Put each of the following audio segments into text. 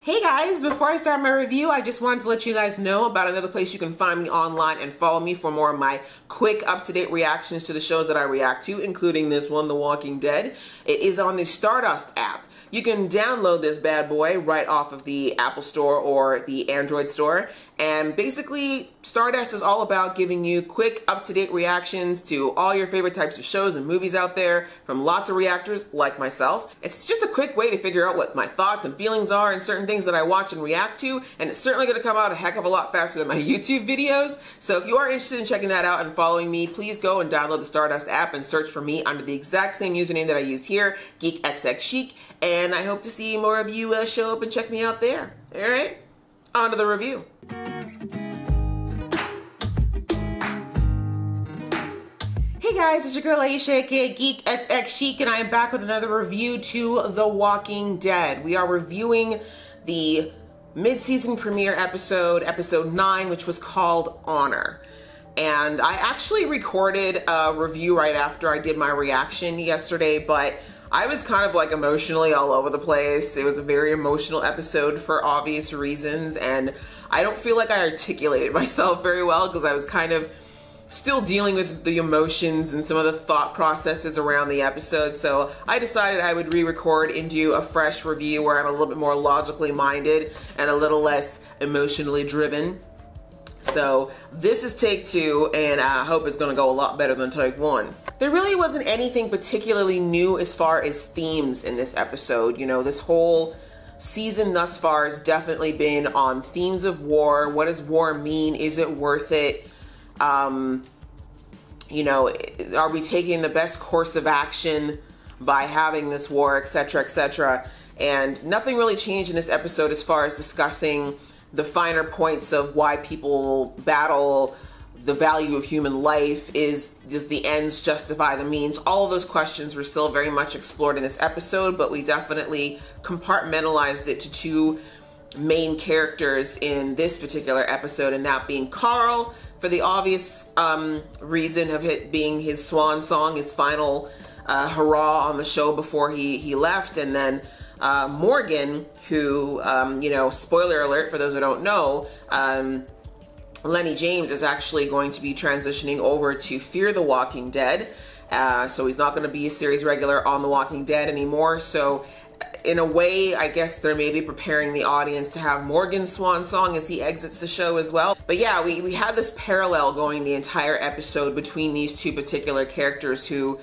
Hey guys, before I start my review, I just wanted to let you guys know about another place you can find me online and follow me for more of my quick, up-to-date reactions to the shows that I react to, including this one, The Walking Dead. It is on the Stardust app. You can download this bad boy right off of the Apple Store or the Android Store. And basically, Stardust is all about giving you quick, up-to-date reactions to all your favorite types of shows and movies out there from lots of reactors like myself. It's just a quick way to figure out what my thoughts and feelings are and certain things that I watch and react to, and it's certainly going to come out a heck of a lot faster than my YouTube videos. So if you are interested in checking that out and following me, please go and download the Stardust app and search for me under the exact same username that I use here, GeekXXChic, and I hope to see more of you show up and check me out there. Alright, on to the review. Hey guys, it's your girl Aisha, aka GeekXXChic, and I am back with another review to The Walking Dead. We are reviewing the mid-season premiere episode, episode 9, which was called Honor. And I actually recorded a review right after I did my reaction yesterday, but I was kind of like emotionally all over the place. It was a very emotional episode for obvious reasons, and I don't feel like I articulated myself very well because I was kind of still dealing with the emotions and some of the thought processes around the episode. So I decided I would re-record and do a fresh review where I'm a little bit more logically minded and a little less emotionally driven. So this is take 2, and I hope it's gonna go a lot better than take 1. There really wasn't anything particularly new as far as themes in this episode. You know, this whole season thus far has definitely been on themes of war. What does war mean? Is it worth it? You know, are we taking the best course of action by having this war, etc., etc.? And nothing really changed in this episode as far as discussing the finer points of why people battle, the value of human life, does the ends justify the means? All of those questions were still very much explored in this episode, but we definitely compartmentalized it to 2 main characters in this particular episode, and that being Carl, for the obvious reason of it being his swan song, his final hurrah on the show before he left, and then Morgan, who, you know, spoiler alert for those who don't know, Lenny James is actually going to be transitioning over to Fear the Walking Dead, so he's not going to be a series regular on The Walking Dead anymore. So in a way, I guess they're maybe preparing the audience to have Morgan's swan song as he exits the show as well. But yeah, we had this parallel going the entire episode between these 2 particular characters who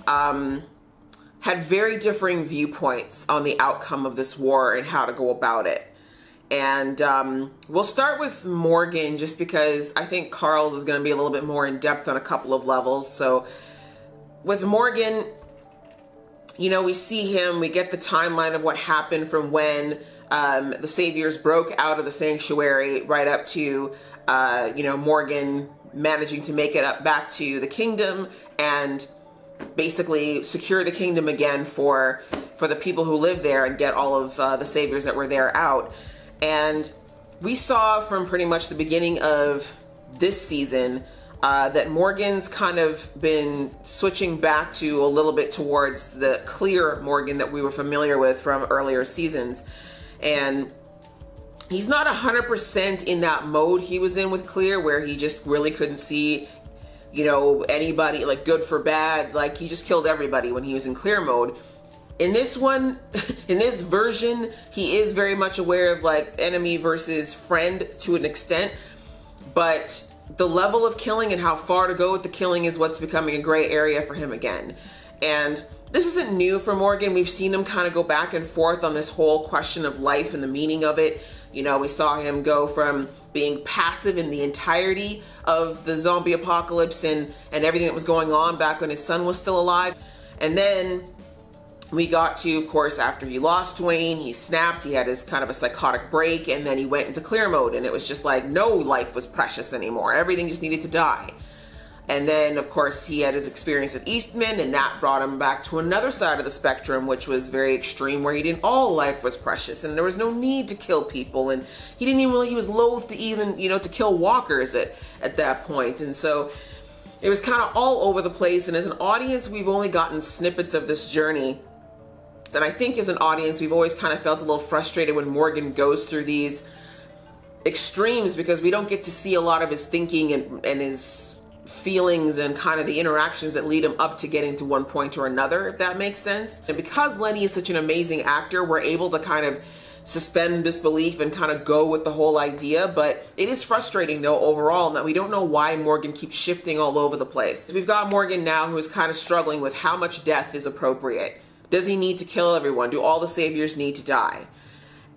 had very differing viewpoints on the outcome of this war and how to go about it. And we'll start with Morgan just because I think Carl's is going to be a little bit more in depth on a couple of levels. So with Morgan, you know, we see him, we get the timeline of what happened from when the Saviors broke out of the sanctuary right up to, you know, Morgan managing to make it up back to the kingdom and basically secure the kingdom again for the people who live there and get all of the Saviors that were there out. And we saw from pretty much the beginning of this season that Morgan's kind of been switching back to a little bit towards the clear Morgan that we were familiar with from earlier seasons. And he's not 100% in that mode he was in with Clear, where he just really couldn't see, you know, anybody, like good for bad. Like, he just killed everybody when he was in Clear mode. In this one, in this version, he is very much aware of like enemy versus friend to an extent, but the level of killing and how far to go with the killing is what's becoming a gray area for him again. And this isn't new for Morgan. We've seen him kind of go back and forth on this whole question of life and the meaning of it. You know, we saw him go from being passive in the entirety of the zombie apocalypse and everything that was going on back when his son was still alive. And then we got to, of course, after he lost Dwayne, he snapped, he had his kind of a psychotic break, and then he went into clear mode, and it was just like no life was precious anymore. Everything just needed to die. And then, of course, he had his experience with Eastman, and that brought him back to another side of the spectrum, which was very extreme, where he didn't, all life was precious, and there was no need to kill people, and he didn't even, he was loath to even, you know, to kill walkers at that point. And so it was kind of all over the place, and as an audience, we've only gotten snippets of this journey And I think as an audience, we've always kind of felt a little frustrated when Morgan goes through these extremes because we don't get to see a lot of his thinking and his feelings and kind of the interactions that lead him up to getting to one point or another, if that makes sense. And because Lenny is such an amazing actor, we're able to kind of suspend disbelief and kind of go with the whole idea. But it is frustrating though overall, in that we don't know why Morgan keeps shifting all over the place. We've got Morgan now who is kind of struggling with how much death is appropriate. Does he need to kill everyone? Do all the saviors need to die?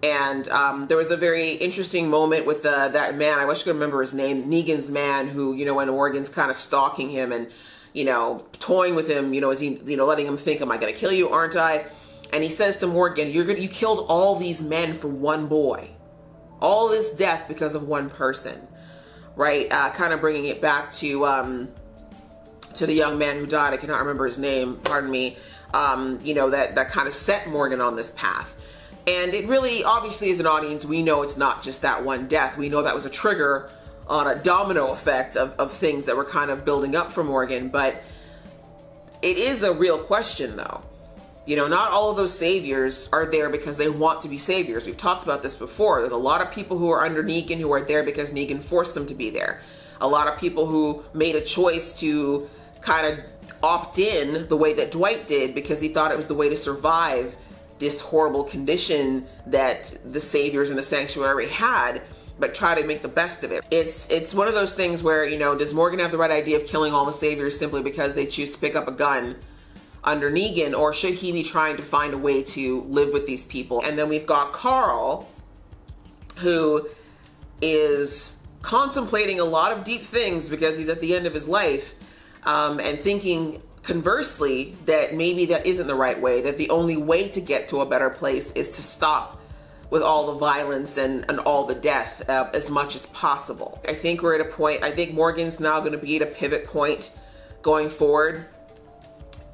And there was a very interesting moment with that man, I wish I could remember his name, Negan's man, who, you know, when Morgan's kind of stalking him and, you know, toying with him, you know, is he, you know, letting him think, am I going to kill you, aren't I? And he says to Morgan, you killed all these men for one boy. All this death because of one person, right? Kind of bringing it back to the young man who died. I cannot remember his name, pardon me. You know, that kind of set Morgan on this path. And it really, obviously as an audience, we know it's not just that one death. We know that was a trigger on a domino effect of things that were kind of building up for Morgan. But it is a real question though. You know, not all of those saviors are there because they want to be saviors. We've talked about this before. There's a lot of people who are under Negan who are there because Negan forced them to be there. A lot of people who made a choice to kind of opt in the way that Dwight did because he thought it was the way to survive this horrible condition that the saviors in the sanctuary had, but try to make the best of it. It's one of those things where, you know, does Morgan have the right idea of killing all the saviors simply because they choose to pick up a gun under Negan, or should he be trying to find a way to live with these people? And then we've got Carl, who is contemplating a lot of deep things because he's at the end of his life, and thinking conversely that maybe that isn't the right way, that the only way to get to a better place is to stop with all the violence and all the death as much as possible. I think we're at a point, I think Morgan's now going to be at a pivot point going forward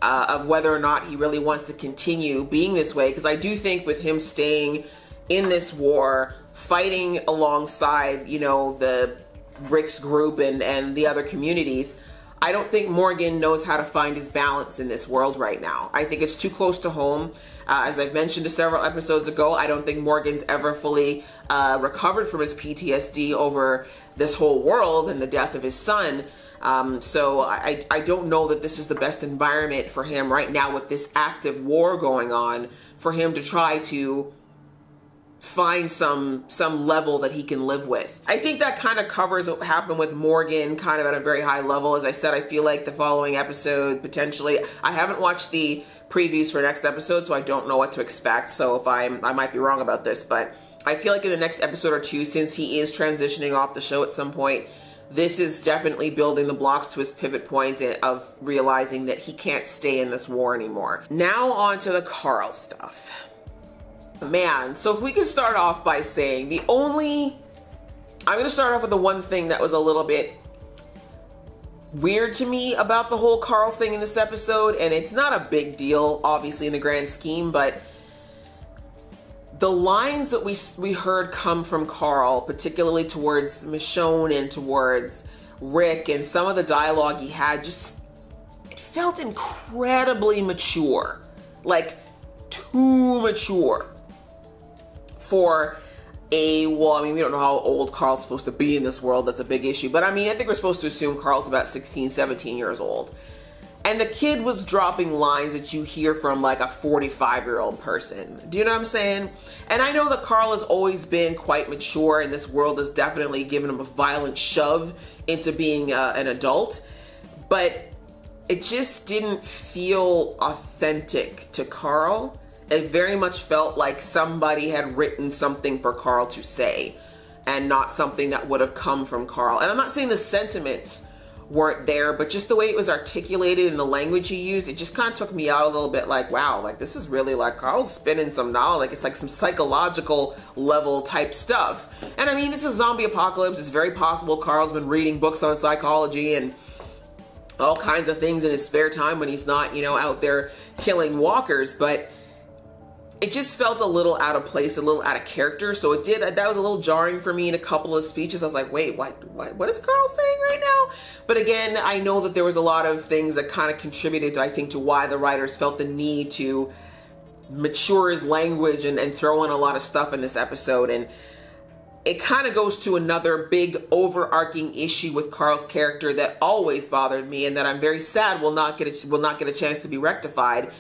of whether or not he really wants to continue being this way, because I do think with him staying in this war, fighting alongside, you know, the Rick's group and the other communities, I don't think Morgan knows how to find his balance in this world right now. I think it's too close to home. As I've mentioned several episodes ago, I don't think Morgan's ever fully recovered from his PTSD over this whole world and the death of his son. So I don't know that this is the best environment for him right now with this active war going on, for him to try to find some level that he can live with. I think that kind of covers what happened with Morgan kind of at a very high level. As I said, I feel like the following episode potentially, I haven't watched the previews for next episode, so I don't know what to expect. So if I might be wrong about this, but I feel like in the next episode or two, since he is transitioning off the show at some point, this is definitely building the blocks to his pivot point of realizing that he can't stay in this war anymore. Now on to the Carl stuff. Man, so if we could start off by saying I'm going to start off with the one thing that was a little bit weird to me about the whole Carl thing in this episode, and it's not a big deal, obviously, in the grand scheme, but the lines that we heard come from Carl, particularly towards Michonne and towards Rick, and some of the dialogue he had, just, it felt incredibly mature. Like, too mature for well, I mean, we don't know how old Carl's supposed to be in this world. That's a big issue. But I mean, I think we're supposed to assume Carl's about 16, 17 years old. And the kid was dropping lines that you hear from like a 45-year-old person. Do you know what I'm saying? And I know that Carl has always been quite mature, and this world has definitely given him a violent shove into being an adult. But it just didn't feel authentic to Carl. It very much felt like somebody had written something for Carl to say and not something that would have come from Carl. And I'm not saying the sentiments weren't there, but just the way it was articulated and the language he used, it just kind of took me out a little bit, like, wow, like this is really like Carl's spinning some knowledge. Like it's like some psychological level type stuff. And I mean, this is zombie apocalypse. It's very possible Carl's been reading books on psychology and all kinds of things in his spare time when he's not, you know, out there killing walkers, but it just felt a little out of place, a little out of character. So it did, that was a little jarring for me in a couple of speeches. I was like, wait, what is Carl saying right now? But again, I know that there was a lot of things that kind of contributed to, I think, to why the writers felt the need to mature his language and throw in a lot of stuff in this episode. And it kind of goes to another big overarching issue with Carl's character that always bothered me and that I'm very sad will not get a chance to be rectified,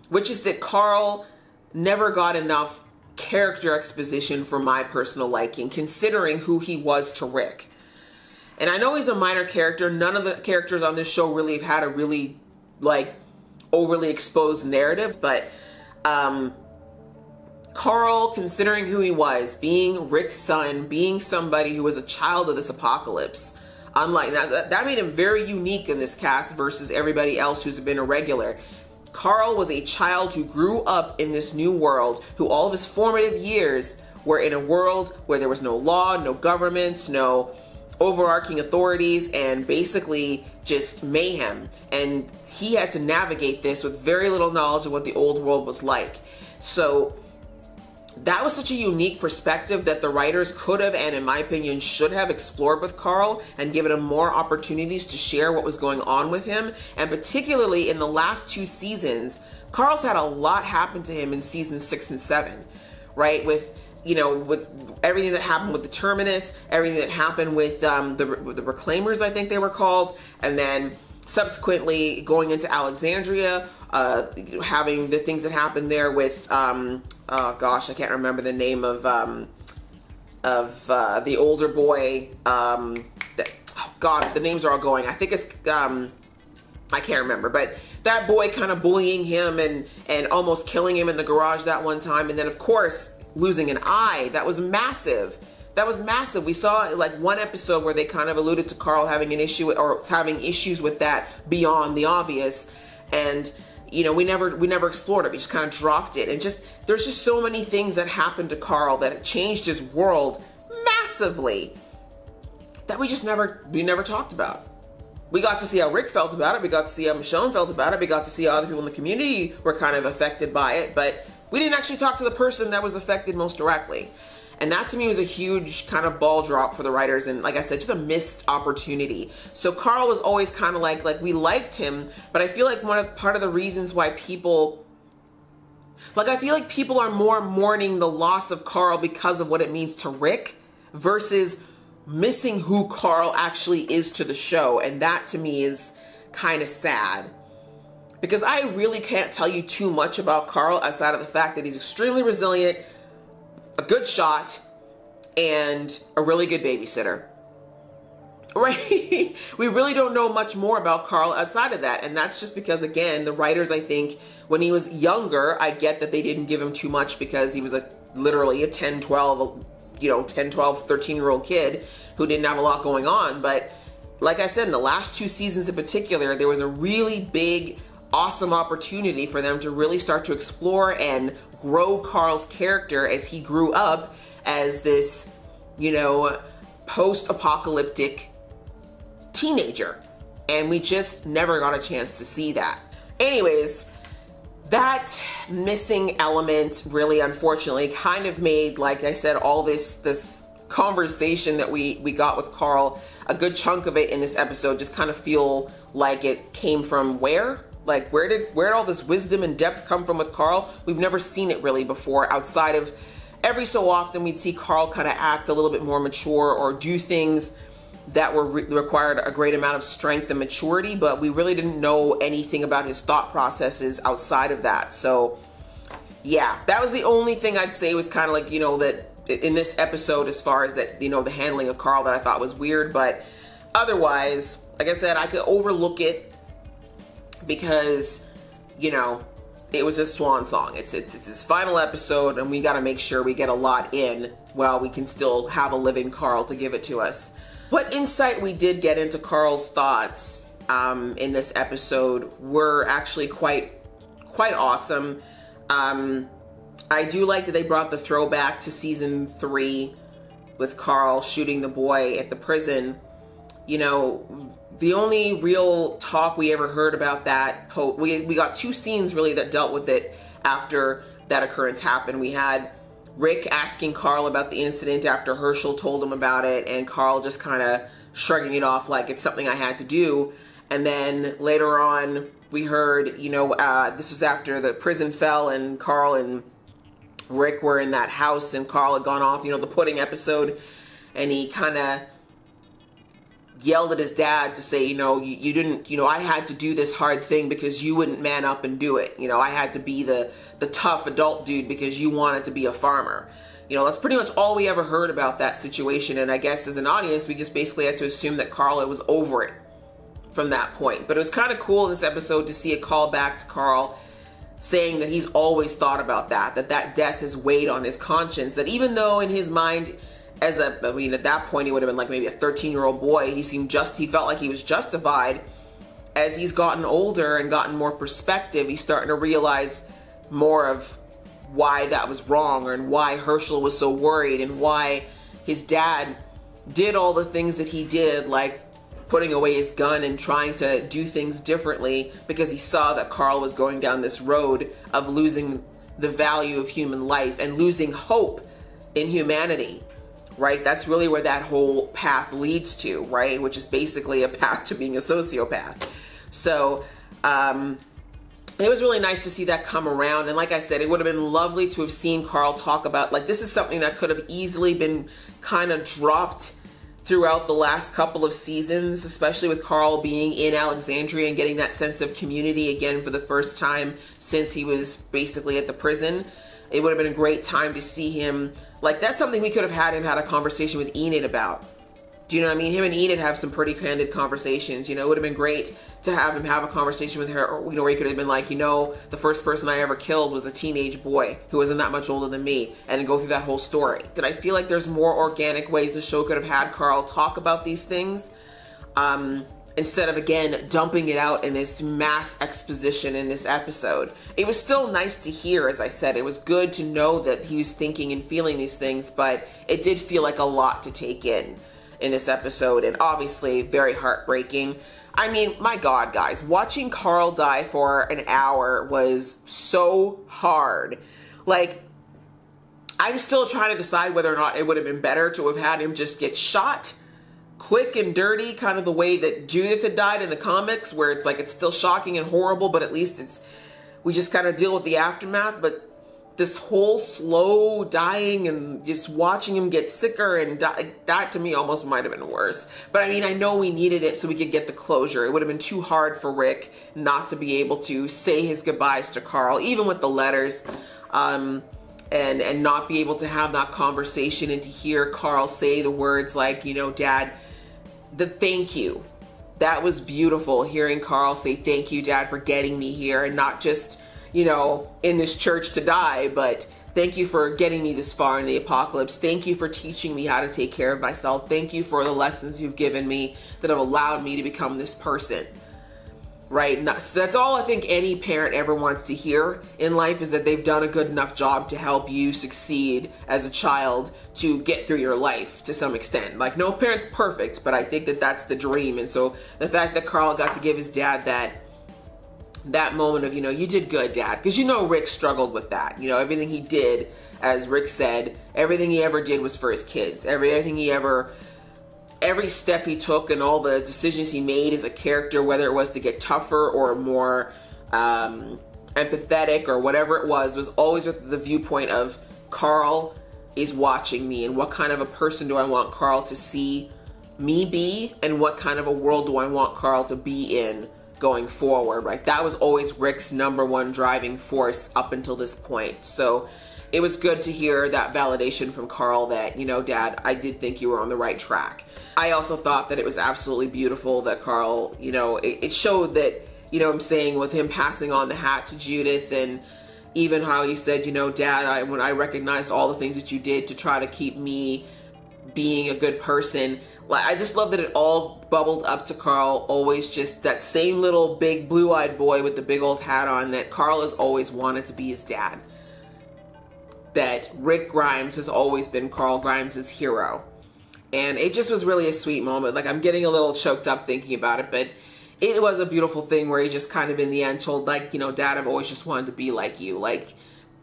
which is that Carl never got enough character exposition for my personal liking, considering who he was to Rick. And I know he's a minor character. None of the characters on this show really have had a really, like, overly exposed narrative, but Carl, considering who he was, being Rick's son, being somebody who was a child of this apocalypse, unlike that made him very unique in this cast versus everybody else who's been a regular. Carl was a child who grew up in this new world, who all of his formative years were in a world where there was no law, no government, no overarching authorities, and basically just mayhem. And he had to navigate this with very little knowledge of what the old world was like. So that was such a unique perspective that the writers could have, and in my opinion should have, explored with Carl and given him more opportunities to share what was going on with him. And particularly in the last 2 seasons, Carl's had a lot happen to him in seasons 6 and 7, right? With, you know, with everything that happened with the Terminus, everything that happened with the Reclaimers, I think they were called, and then subsequently going into Alexandria, having the things that happened there with, oh gosh, I can't remember the name of the older boy. Oh God, the names are all going. I think it's, I can't remember, but that boy kind of bullying him and almost killing him in the garage that one time. And then of course, losing an eye. That was massive. That was massive. We saw like one episode where they kind of alluded to Carl having an issue or having issues with that beyond the obvious. And, you know, we never explored it. We just kind of dropped it. And just, there's just so many things that happened to Carl that changed his world massively that we never talked about. We got to see how Rick felt about it. We got to see how Michonne felt about it. We got to see how other people in the community were kind of affected by it. But we didn't actually talk to the person that was affected most directly. And that to me was a huge kind of ball drop for the writers. And like I said, just a missed opportunity. So Carl was always kind of like we liked him, but I feel like part of the reasons why people, like I feel like people are more mourning the loss of Carl because of what it means to Rick versus missing who Carl actually is to the show. And that to me is kind of sad. Because I really can't tell you too much about Carl outside of the fact that he's extremely resilient, a good shot, and a really good babysitter. Right? We really don't know much more about Carl outside of that. And that's just because, again, the writers, I think, when he was younger, I get that they didn't give him too much because he was literally a 10, 12, 13-year-old kid who didn't have a lot going on. But like I said, in the last 2 seasons in particular, there was a really big, awesome opportunity for them to really start to explore and grow Carl's character as he grew up as this, you know, post-apocalyptic teenager. And we just never got a chance to see that. Anyways, that missing element really, unfortunately, kind of made, like I said, all this conversation that we got with Carl, a good chunk of it in this episode just kind of feel like it came from where? Like, where did all this wisdom and depth come from with Carl? We've never seen it really before, outside of every so often we'd see Carl kind of act a little bit more mature or do things that were required a great amount of strength and maturity, but we really didn't know anything about his thought processes outside of that. So yeah, that was the only thing I'd say was kind of like, you know, that in this episode, as far as that, you know, the handling of Carl that I thought was weird. But otherwise, like I said, I could overlook it because, you know, it was a swan song. It's his final episode, and we got to make sure we get a lot in while we can still have a living Carl to give it to us. What insight we did get into Carl's thoughts in this episode were actually quite awesome. I do like that they brought the throwback to season 3 with Carl shooting the boy at the prison. You know, the only real talk we ever heard about that, we got 2 scenes really that dealt with it after that occurrence happened. We had Rick asking Carl about the incident after Herschel told him about it, and Carl just kind of shrugging it off like it's something I had to do. And then later on, we heard, you know, this was after the prison fell and Carl and Rick were in that house and Carl had gone off, you know, the pudding episode, and he kind of yelled at his dad to say, you know, you didn't, you know, I had to do this hard thing because you wouldn't man up and do it. You know, I had to be the tough adult dude because you wanted to be a farmer. You know, that's pretty much all we ever heard about that situation. And I guess as an audience, we just basically had to assume that Carl was over it from that point. But it was kind of cool in this episode to see a call back to Carl saying that he's always thought about that death has weighed on his conscience, that even though in his mind, at that point he would have been like maybe a 13-year-old boy, he felt like he was justified. As he's gotten older and gotten more perspective, he's starting to realize more of why that was wrong, and why Herschel was so worried, and why his dad did all the things that he did, like putting away his gun and trying to do things differently, because he saw that Carl was going down this road of losing the value of human life and losing hope in humanity, right? That's really where that whole path leads to, right? Which is basically a path to being a sociopath. So, it was really nice to see that come around. And like I said, it would have been lovely to have seen Carl talk about, like, this is something that could have easily been kind of dropped throughout the last couple of seasons, especially with Carl being in Alexandria and getting that sense of community again for the first time since he was basically at the prison. It would have been a great time to see him, like, that's something we could have had a conversation with Enid about. Do you know what I mean? Him and Enid have some pretty candid conversations. You know, it would have been great to have him have a conversation with her, or, you know, where he could have been like, you know, the first person I ever killed was a teenage boy who wasn't that much older than me, and then go through that whole story. And I feel like there's more organic ways the show could have had Carl talk about these things, instead of, again, dumping it out in this mass exposition in this episode. It was still nice to hear, as I said. It was good to know that he was thinking and feeling these things, but it did feel like a lot to take in this episode, and obviously very heartbreaking. I mean, my God, guys, watching Carl die for an hour was so hard. Like, I'm still trying to decide whether or not it would have been better to have had him just get shot quick and dirty, kind of the way that Judith had died in the comics, where it's like, it's still shocking and horrible, but at least we just kind of deal with the aftermath. But this whole slow dying and just watching him get sicker and die, that to me almost might have been worse. But I mean, I know we needed it so we could get the closure. It would have been too hard for Rick not to be able to say his goodbyes to Carl, even with the letters, and not be able to have that conversation and to hear Carl say the words like, you know, Dad, the thank you. That was beautiful, hearing Carl say, thank you, Dad, for getting me here, and not just, you know, in this church to die, but thank you for getting me this far in the apocalypse. Thank you for teaching me how to take care of myself. Thank you for the lessons you've given me that have allowed me to become this person, right? So that's all I think any parent ever wants to hear in life, is that they've done a good enough job to help you succeed as a child to get through your life to some extent. Like, no parent's perfect, but I think that that's the dream. And so the fact that Carl got to give his dad that moment of, you know, you did good, Dad. Because, you know, Rick struggled with that. You know, everything he did, as Rick said, everything he ever did was for his kids. Every step he took and all the decisions he made as a character, whether it was to get tougher or more empathetic or whatever it was always with the viewpoint of Carl is watching me, and what kind of a person do I want Carl to see me be, and what kind of a world do I want Carl to be in going forward, right? That was always Rick's #1 driving force up until this point. So it was good to hear that validation from Carl that, you know, Dad, I did think you were on the right track. I also thought that it was absolutely beautiful that Carl, you know, it showed that, you know what I'm saying, with him passing on the hat to Judith, and even how he said, you know, Dad, when I recognized all the things that you did to try to keep me being a good person. Like, I just love that it all bubbled up to Carl, always just that same little big blue-eyed boy with the big old hat on, that Carl has always wanted to be his dad. That Rick Grimes has always been Carl Grimes' hero. And it just was really a sweet moment. Like, I'm getting a little choked up thinking about it, but it was a beautiful thing where he just kind of in the end told, like, you know, Dad, I've always just wanted to be like you. Like,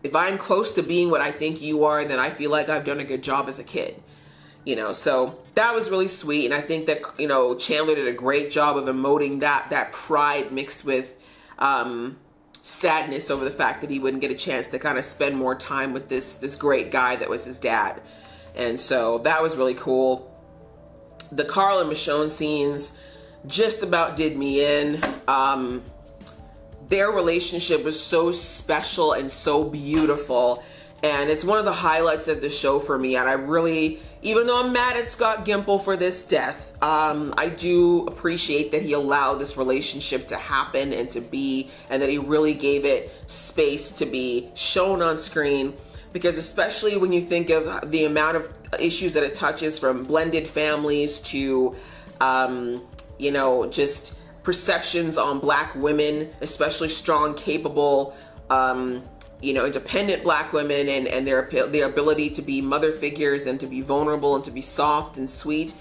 if I'm close to being what I think you are, then I feel like I've done a good job as a kid. you know, so that was really sweet. And I think that, you know, Chandler did a great job of emoting that pride mixed with sadness over the fact that he wouldn't get a chance to kind of spend more time with this great guy that was his dad. And so that was really cool. The Carl and Michonne scenes just about did me in. Their relationship was so special and so beautiful, and it's one of the highlights of the show for me. And I really, even though I'm mad at Scott Gimple for this death, I do appreciate that he allowed this relationship to happen and to be, and that he really gave it space to be shown on screen. Because especially when you think of the amount of issues that it touches, from blended families to, you know, just perceptions on Black women, especially strong, capable, you know, independent Black women, and their ability to be mother figures and to be vulnerable and to be soft and sweet.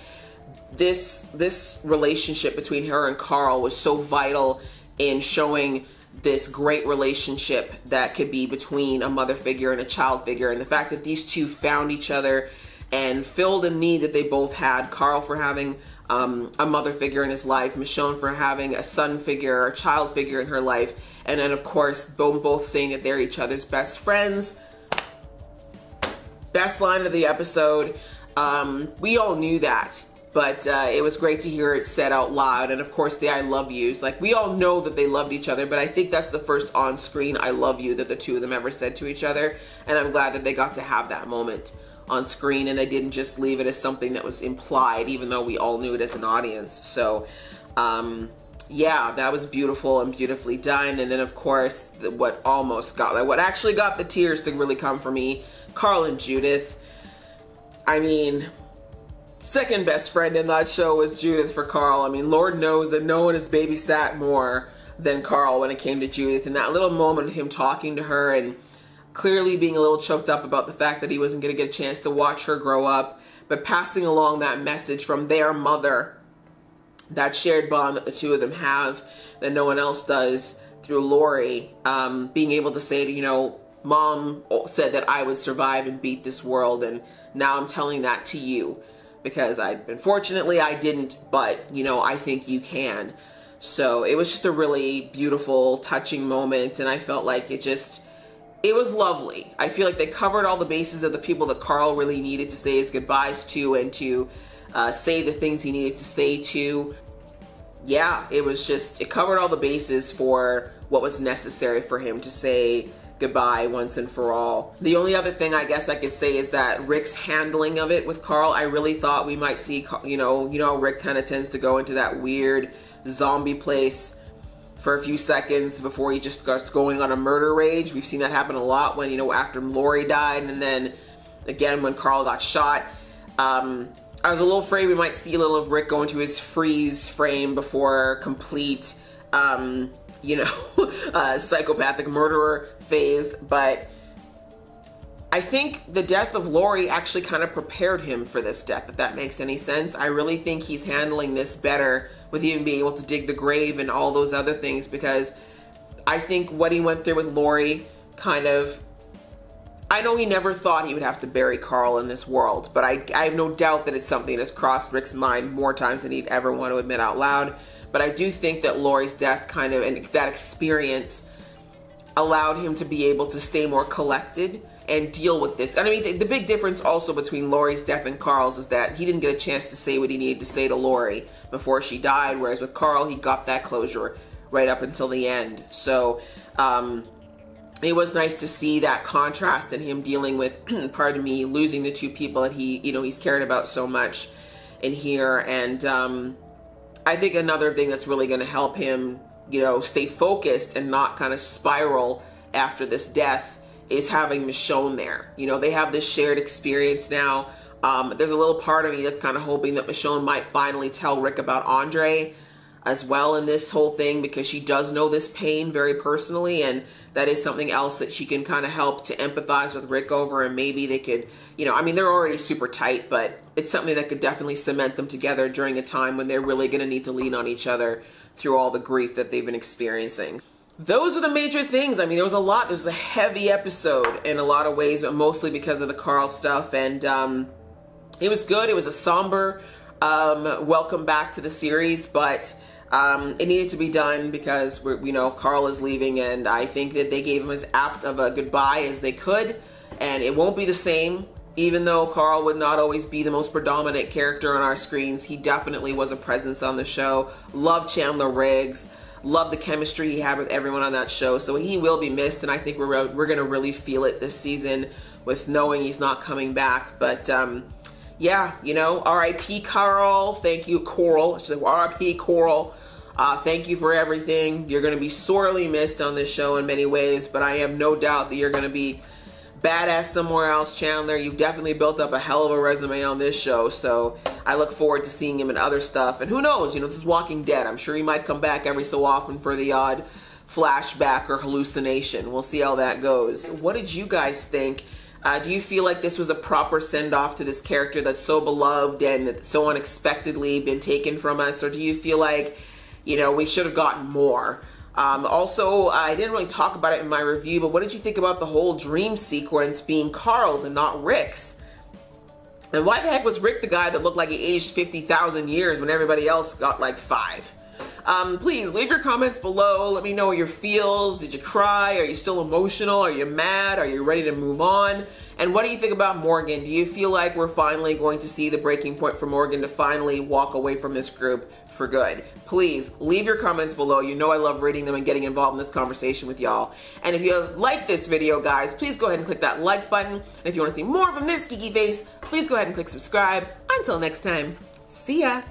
This relationship between her and Carl was so vital in showing this great relationship that could be between a mother figure and a child figure. And the fact that these two found each other and filled a need that they both had. Carl for having a mother figure in his life, Michonne for having a son figure or a child figure in her life, and then of course both saying that they're each other's best friends. Best line of the episode. We all knew that, but it was great to hear it said out loud. And of course the I love yous. Like, we all know that they loved each other, but I think that's the first on-screen I love you that the two of them ever said to each other, and I'm glad that they got to have that moment on screen and they didn't just leave it as something that was implied, even though we all knew it as an audience. So yeah, that was beautiful and beautifully done. And then of course what actually got the tears to really come for me, Carl and Judith. I mean, second best friend in that show was Judith for Carl. I mean, Lord knows that no one has babysat more than Carl when it came to Judith. And that little moment of him talking to her and clearly being a little choked up about the fact that he wasn't going to get a chance to watch her grow up, but passing along that message from their mother, that shared bond that the two of them have that no one else does, through Lori, being able to say to, you know, Mom said that I would survive and beat this world, and now I'm telling that to you because unfortunately I didn't, but you know, I think you can. So it was just a really beautiful, touching moment, and I felt like it was lovely. I feel like they covered all the bases of the people that Carl really needed to say his goodbyes to, and to say the things he needed to say to. Yeah, it covered all the bases for what was necessary for him to say goodbye once and for all. The only other thing I guess I could say is that Rick's handling of it with Carl, I really thought we might see, you know, Rick kind of tends to go into that weird zombie place for a few seconds before he just starts going on a murder rage. We've seen that happen a lot when, you know, after Lori died, and then again when Carl got shot. I was a little afraid we might see a little of Rick go into his freeze frame before complete, you know, psychopathic murderer phase, but I think the death of Lori actually kind of prepared him for this death, if that makes any sense. I really think he's handling this better with even being able to dig the grave and all those other things, because I think what he went through with Lori kind of, I know he never thought he would have to bury Carl in this world, but I have no doubt that it's something that's crossed Rick's mind more times than he'd ever want to admit out loud. But I do think that Lori's death kind of, and that experience allowed him to be able to stay more collected and deal with this. And I mean, the big difference also between Lori's death and Carl's is that he didn't get a chance to say what he needed to say to Lori before she died, whereas with Carl, he got that closure right up until the end. So it was nice to see that contrast in him dealing with, pardon me, losing the two people that he's cared about so much in here. And I think another thing that's really going to help him, you know, stay focused and not kind of spiral after this death is having Michonne there. You know, they have this shared experience now. There's a little part of me that's kind of hoping that Michonne might finally tell Rick about Andre as well in this whole thing, because she does know this pain very personally, and that is something else that she can kind of help to empathize with Rick over, and maybe they could, you know, I mean, they're already super tight, but it's something that could definitely cement them together during a time when they're really going to need to lean on each other through all the grief that they've been experiencing. Those are the major things. I mean, there was a lot. There was a heavy episode in a lot of ways, but mostly because of the Carl stuff. And It was good. It was a somber welcome back to the series, but it needed to be done because we know Carl is leaving, and I think that they gave him as apt of a goodbye as they could, and it won't be the same. Even though Carl would not always be the most predominant character on our screens, he definitely was a presence on the show. Loved Chandler Riggs. Loved the chemistry he had with everyone on that show. So he will be missed, and I think we're going to really feel it this season with knowing he's not coming back. But yeah, you know, R.I.P. Carl. Thank you, Coral. R.I.P. Coral. Thank you for everything. You're going to be sorely missed on this show in many ways, but I have no doubt that you're going to be badass somewhere else, Chandler. You've definitely built up a hell of a resume on this show, so I look forward to seeing him in other stuff. And who knows, you know, this is Walking Dead. I'm sure he might come back every so often for the odd flashback or hallucination. We'll see how that goes. What did you guys think? Do you feel like this was a proper send-off to this character that's so beloved and so unexpectedly been taken from us? Or do you feel like, you know, we should have gotten more? Also, I didn't really talk about it in my review, but what did you think about the whole dream sequence being Carl's and not Rick's? And why the heck was Rick the guy that looked like he aged 50,000 years when everybody else got like 5? Please leave your comments below. Let me know your feels. Did you cry? Are you still emotional? Are you mad? Are you ready to move on? And what do you think about Morgan? Do you feel like we're finally going to see the breaking point for Morgan to finally walk away from this group for good? Please leave your comments below. You know I love reading them and getting involved in this conversation with y'all. And if you like this video, guys, please go ahead and click that like button. And if you want to see more from this geeky face, please go ahead and click subscribe. Until next time, see ya.